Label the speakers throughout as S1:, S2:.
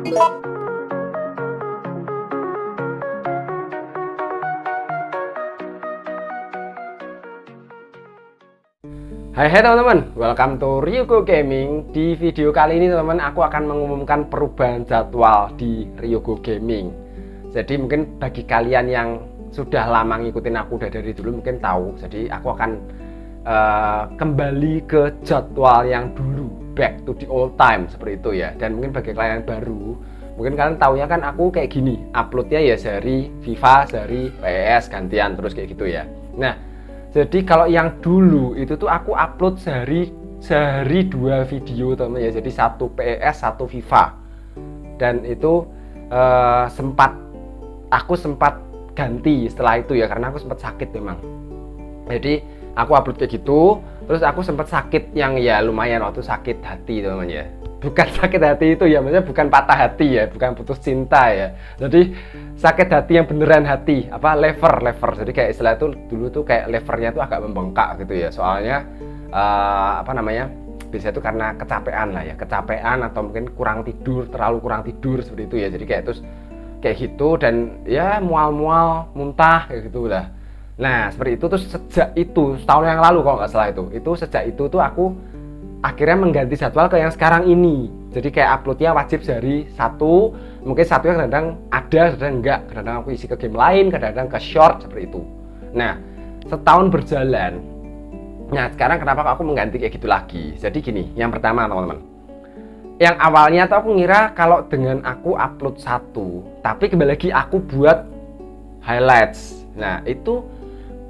S1: Hai teman-teman, welcome to Ryugo Gaming. Di video kali ini teman-teman, aku akan mengumumkan perubahan jadwal di Ryugo Gaming. Jadi mungkin bagi kalian yang sudah lama ngikutin aku dari dulu mungkin tahu. Jadi aku akan kembali ke jadwal yang dulu, back to the old time seperti itu ya. Dan mungkin bagi kalian yang baru, mungkin kalian taunya kan aku kayak gini, uploadnya ya sehari FIFA, sehari PES gantian terus kayak gitu ya. Nah, jadi kalau yang dulu itu tuh aku upload sehari 2 video teman ya. Jadi 1 PES, 1 FIFA. Dan itu aku sempat ganti setelah itu ya, karena aku sempat sakit memang. Jadi aku upload kayak gitu, terus aku sempat sakit yang ya lumayan, waktu sakit hati teman ya. Bukan sakit hati itu ya, maksudnya bukan patah hati ya, bukan putus cinta ya. Jadi sakit hati yang beneran hati, lever. Jadi kayak istilah itu dulu tuh kayak levernya tuh agak membengkak gitu ya. Soalnya biasanya itu karena kecapean lah ya, kecapean atau mungkin terlalu kurang tidur seperti itu ya. Jadi kayak terus kayak gitu dan ya mual-mual, muntah kayak gitu lah. Nah seperti itu, terus sejak itu setahun yang lalu kalau nggak salah itu sejak itu tuh aku akhirnya mengganti jadwal ke yang sekarang ini. Jadi kayak uploadnya wajib sehari 1, mungkin satunya kadang ada, kadang enggak, kadang aku isi ke game lain, kadang ke short seperti itu. Nah setahun berjalan, nah sekarang kenapa aku mengganti kayak gitu lagi? Jadi gini, yang pertama teman-teman, yang awalnya tuh aku ngira kalau dengan aku upload 1, tapi kembali lagi aku buat highlights, nah itu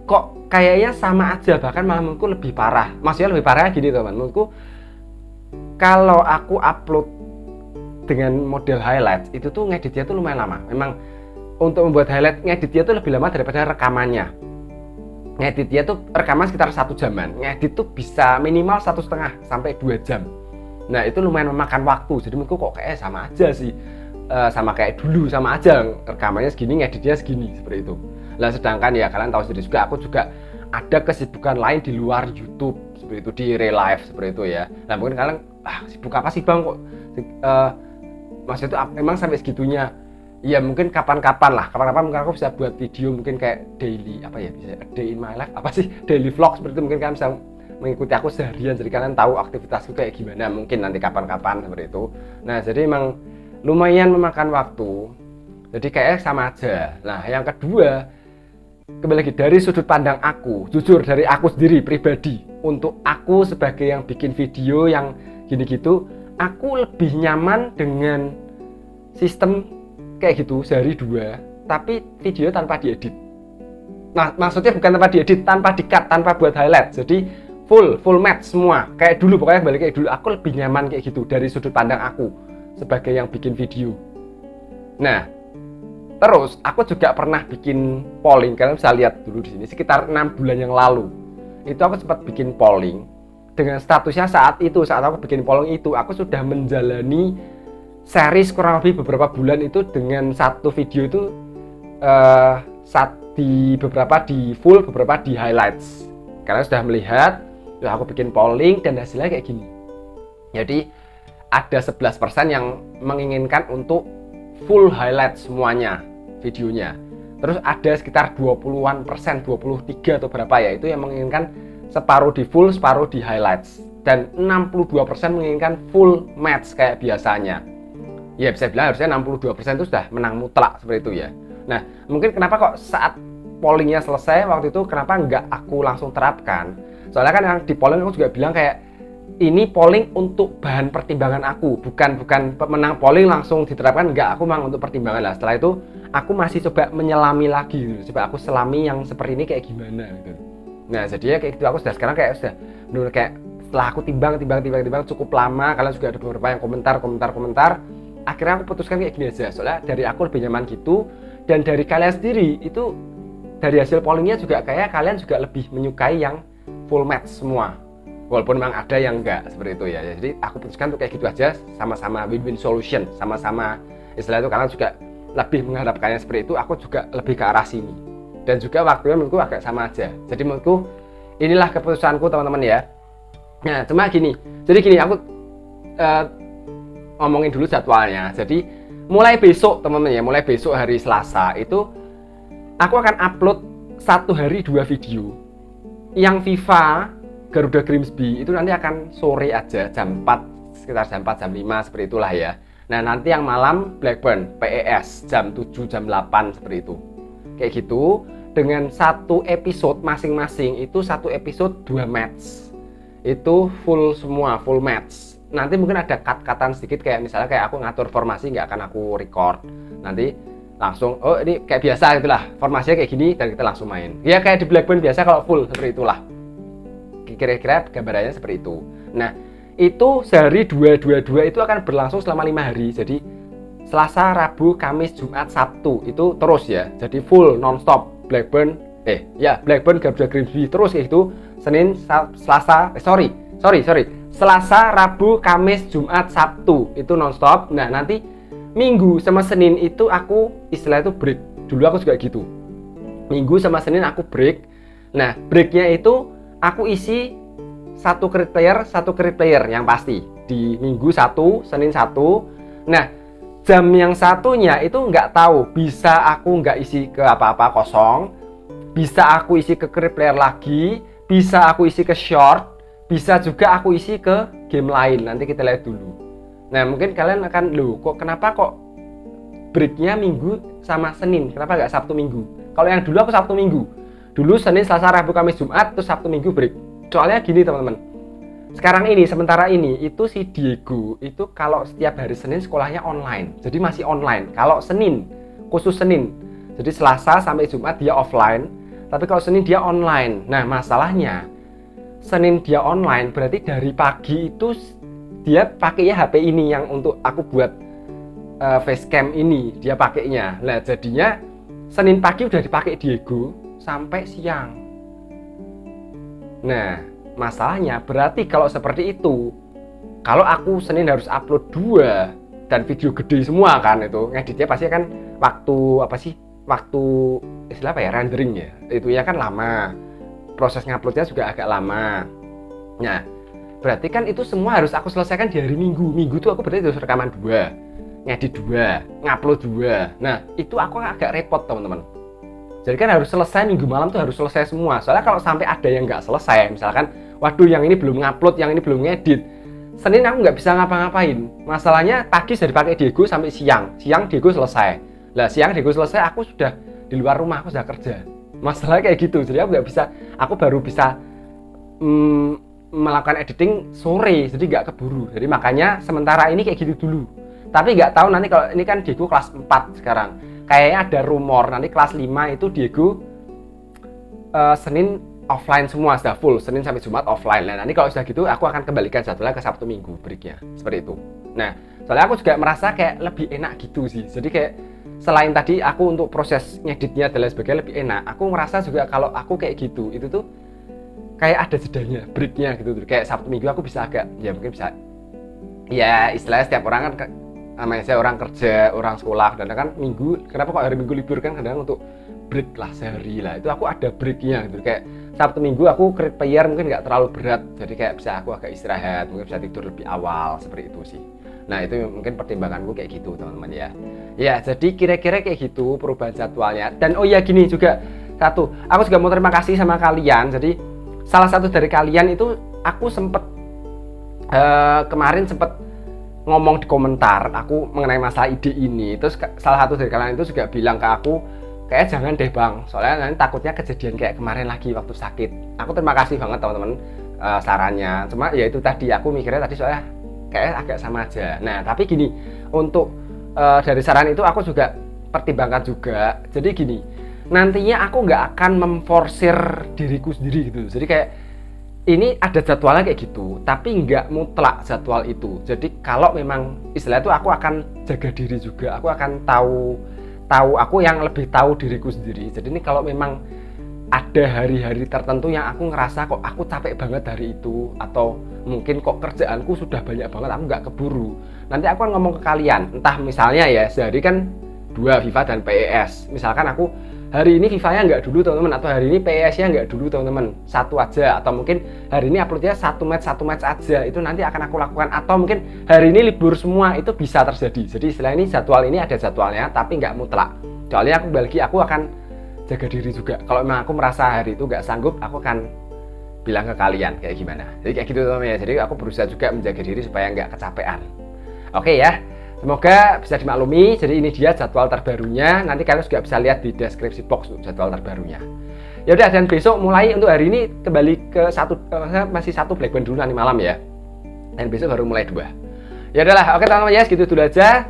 S1: kok kayaknya sama aja, bahkan malah menurutku lebih parah. Maksudnya lebih parahnya gini teman, menurutku kalau aku upload dengan model highlights itu tuh ngeditnya tuh lumayan lama. Memang untuk membuat highlight ngeditnya tuh lebih lama daripada rekamannya. Ngeditnya tuh rekaman sekitar 1 jaman, ngedit tuh bisa minimal 1,5 sampai 2 jam. Nah itu lumayan memakan waktu. Jadi menurutku kok kayak sama aja sih, sama kayak dulu, sama aja, rekamannya segini, ngeditnya segini, seperti itu. Lah sedangkan ya kalian tahu sendiri juga, aku juga ada kesibukan lain di luar YouTube seperti itu, di real life seperti itu ya. Nah mungkin kalian sibuk apa sih bang kok maksudnya itu memang sampai segitunya. Ya mungkin kapan-kapan mungkin aku bisa buat video mungkin kayak daily bisa day in my life, daily vlog seperti itu. Mungkin kalian bisa mengikuti aku seharian, jadi kalian tahu aktivitasku kayak gimana mungkin nanti kapan-kapan seperti itu. Nah jadi emang lumayan memakan waktu, jadi kayaknya sama aja. Nah yang kedua, kembali lagi dari sudut pandang aku, jujur dari aku sendiri pribadi, untuk aku sebagai yang bikin video yang gini gitu, aku lebih nyaman dengan sistem kayak gitu sehari 2, tapi video tanpa diedit. Nah maksudnya bukan tanpa diedit, tanpa di-cut, tanpa buat highlight, jadi full match semua kayak dulu. Pokoknya kembali kayak dulu, aku lebih nyaman kayak gitu dari sudut pandang aku sebagai yang bikin video. Nah terus aku juga pernah bikin polling, kalian bisa lihat dulu di sini, sekitar 6 bulan yang lalu. Itu aku sempat bikin polling dengan statusnya saat aku bikin polling itu, aku sudah menjalani series kurang lebih beberapa bulan itu dengan satu video itu beberapa di full, beberapa di highlights. Kalian sudah melihat, aku bikin polling dan hasilnya kayak gini. Jadi ada 11% yang menginginkan untuk full highlight semuanya videonya. Terus ada sekitar 20-an persen, 23 atau berapa ya, itu yang menginginkan separuh di full, separuh di highlights. Dan 62% menginginkan full match kayak biasanya. Ya bisa bilang harusnya 62% itu sudah menang mutlak seperti itu ya. Nah mungkin kenapa kok saat pollingnya selesai waktu itu kenapa nggak aku langsung terapkan? Soalnya kan yang di polling aku juga bilang kayak ini polling untuk bahan pertimbangan aku, bukan pemenang polling langsung diterapkan, enggak, aku memang untuk pertimbangan lah. Setelah itu aku masih coba menyelami lagi gitu. Coba aku selami yang seperti ini kayak gimana gitu. Nah jadinya kayak gitu, aku sudah sekarang kayak sudah benar kayak setelah aku timbang cukup lama. Kalian juga ada beberapa yang komentar, akhirnya aku putuskan kayak gini aja. Soalnya dari aku lebih nyaman gitu, dan dari kalian sendiri itu dari hasil pollingnya juga kayak kalian juga lebih menyukai yang full match semua. Walaupun memang ada yang enggak seperti itu ya. Jadi aku putuskan untuk kayak gitu aja, sama-sama win-win solution, sama-sama istilah itu kalian juga lebih mengharapkannya seperti itu, aku juga lebih ke arah sini. Dan juga waktunya menurutku agak sama aja. Jadi menurutku inilah keputusanku teman-teman ya. Nah cuma gini, aku ngomongin dulu jadwalnya. Jadi mulai besok teman-teman ya, mulai besok hari Selasa itu aku akan upload 1 hari 2 video. Yang FIFA Garuda Grimsby itu nanti akan sore aja, jam 4, sekitar jam 4, jam 5 seperti itulah ya. Nah nanti yang malam Blackburn PES jam 7, jam 8 seperti itu. Kayak gitu, dengan 1 episode masing-masing itu 1 episode 2 match. Itu full semua, full match. Nanti mungkin ada cut-cutan sedikit, kayak misalnya kayak aku ngatur formasi nggak akan aku record. Nanti langsung, oh ini kayak biasa gitulah, formasinya kayak gini dan kita langsung main. Ya kayak di Blackburn biasa kalau full seperti itulah. Kira-kira gambarannya seperti itu. Nah, itu sehari 2 itu akan berlangsung selama 5 hari. Jadi Selasa, Rabu, Kamis, Jumat, Sabtu itu terus ya. Jadi full non-stop Blackburn Blackburn Garuda Grimsby terus kayak gitu. Senin, Selasa, Selasa, Rabu, Kamis, Jumat, Sabtu itu non-stop. Nah, nanti Minggu sama Senin itu aku istilah itu break. Dulu aku juga gitu. Minggu sama Senin aku break. Nah, breaknya itu aku isi 1 career player yang pasti. Di Minggu 1, Senin 1. Nah, jam yang satunya itu nggak tahu. Bisa aku nggak isi ke apa-apa kosong. Bisa aku isi ke career player lagi. Bisa aku isi ke short. Bisa juga aku isi ke game lain. Nanti kita lihat dulu. Nah mungkin kalian akan, loh kenapa kok breaknya Minggu sama Senin, kenapa nggak Sabtu Minggu? Kalau yang dulu aku Sabtu Minggu, dulu Senin, Selasa, Rabu, Kamis, Jumat, terus Sabtu Minggu break. Soalnya gini teman-teman, sekarang ini, sementara ini itu si Diego itu kalau setiap hari Senin sekolahnya online, jadi masih online. Kalau Senin, khusus Senin, jadi Selasa sampai Jumat dia offline, tapi kalau Senin dia online. Nah masalahnya Senin dia online berarti dari pagi itu dia pakainya HP ini yang untuk aku buat facecam ini, dia pakainya. Nah jadinya Senin pagi udah dipakai Diego sampai siang. Nah masalahnya berarti kalau seperti itu, kalau aku Senin harus upload 2 dan video gede semua kan, itu ngeditnya pasti kan waktu istilah apa ya, rendering ya, itu ya kan lama, proses nguploadnya juga agak lama. Nah berarti kan itu semua harus aku selesaikan di hari Minggu. Minggu tuh aku berarti harus rekaman 2, ngedit 2, ngupload 2. Nah itu aku agak repot teman-teman. Jadi kan harus selesai Minggu malam tuh harus selesai semua. Soalnya kalau sampai ada yang nggak selesai, misalkan waduh yang ini belum ngupload, yang ini belum ngedit, Senin aku nggak bisa ngapa-ngapain. Masalahnya pagi sudah dipakai Diego sampai siang Diego selesai. Lah siang Diego selesai, aku sudah di luar rumah, aku sudah kerja. Masalahnya kayak gitu. Jadi aku nggak bisa, aku baru bisa melakukan editing sore, jadi nggak keburu. Jadi makanya sementara ini kayak gitu dulu. Tapi nggak tahu nanti, kalau ini kan Diego kelas 4 sekarang, kayaknya ada rumor nanti kelas 5 itu Diego Senin offline semua, sudah full Senin sampai Jumat offline. Nah nanti kalau sudah gitu aku akan kembalikan jadwalnya ke Sabtu Minggu breaknya, seperti itu. Nah soalnya aku juga merasa kayak lebih enak gitu sih. Jadi kayak selain tadi aku untuk proses ngeditnya dan lain sebagainya lebih enak, aku merasa juga kalau aku kayak gitu itu tuh kayak ada jedanya, breaknya gitu. Kayak Sabtu Minggu aku bisa agak, ya mungkin bisa, ya istilahnya setiap orang kan namanya saya orang kerja, orang sekolah, dan kan Minggu, kenapa kok hari Minggu libur kan kadang untuk break lah sehari lah, itu aku ada breaknya gitu. Kayak Sabtu Minggu aku create player mungkin nggak terlalu berat, jadi kayak bisa aku agak istirahat, mungkin bisa tidur lebih awal, seperti itu sih. Nah itu mungkin pertimbanganku kayak gitu teman-teman ya. Ya jadi kira-kira kayak gitu perubahan jadwalnya. Dan oh ya gini juga, satu, aku juga mau terima kasih sama kalian. Jadi salah satu dari kalian itu aku sempet kemarin sempet ngomong di komentar aku mengenai masalah ide ini. Terus salah satu dari kalian itu juga bilang ke aku, kayak jangan deh bang, soalnya nanti takutnya kejadian kayak kemarin lagi waktu sakit. Aku terima kasih banget teman-teman sarannya. Cuma ya itu tadi aku mikirnya tadi soalnya kayak agak sama aja. Nah tapi gini, untuk dari saran itu aku juga pertimbangkan juga. Jadi gini, nantinya aku nggak akan memforsir diriku sendiri gitu. Jadi kayak ini ada jadwalnya kayak gitu, tapi nggak mutlak jadwal itu. Jadi kalau memang istilah itu aku akan jaga diri juga, aku akan tahu aku yang lebih tahu diriku sendiri. Jadi ini kalau memang ada hari-hari tertentu yang aku ngerasa kok aku capek banget hari itu, atau mungkin kok kerjaanku sudah banyak banget aku nggak keburu, nanti aku akan ngomong ke kalian. Entah misalnya ya sehari kan 2 FIFA dan PES, misalkan aku hari ini FIFA-nya nggak dulu teman-teman, atau hari ini PES-nya nggak dulu teman-teman, satu aja, atau mungkin hari ini uploadnya satu match aja, itu nanti akan aku lakukan. Atau mungkin hari ini libur semua, itu bisa terjadi. Jadi istilah ini jadwal ini ada jadwalnya tapi nggak mutlak. Soalnya aku akan jaga diri juga. Kalau memang aku merasa hari itu nggak sanggup, aku akan bilang ke kalian kayak gimana. Jadi kayak gitu teman-teman ya. Jadi aku berusaha juga menjaga diri supaya nggak kecapean. Oke ya. Semoga bisa dimaklumi. Jadi ini dia jadwal terbarunya. Nanti kalian juga bisa lihat di deskripsi box jadwal terbarunya. Ya udah, dan besok mulai untuk hari ini kembali ke masih satu Black Band dulu nanti malam ya. Dan besok baru mulai 2. Ya udahlah, oke teman-teman ya, segitu dulu aja.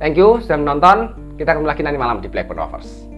S1: Thank you sudah menonton. Kita ketemu lagi nanti malam di Black Band Lovers.